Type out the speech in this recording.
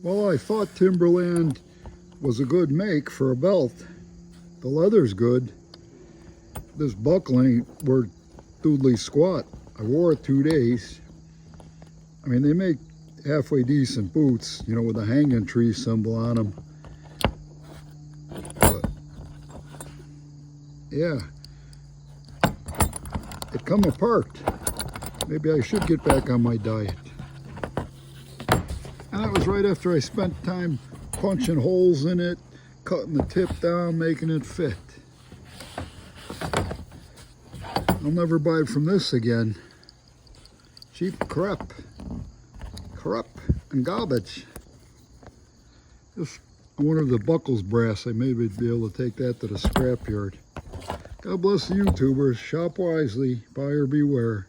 Well, I thought Timberland was a good make for a belt. The leather's good. This buckle ain't worth doodly squat. I wore it 2 days. I mean, they make halfway decent boots, you know, with a hanging tree symbol on them. But, yeah, it come apart. Maybe I should get back on my diet. And that was right after I spent time punching holes in it, cutting the tip down, making it fit. I'll never buy it from this again. Cheap crap. Crap and garbage. Just, I wonder if the buckle's brass. I maybe be able to take that to the scrapyard. God bless the YouTubers. Shop wisely. Buyer beware.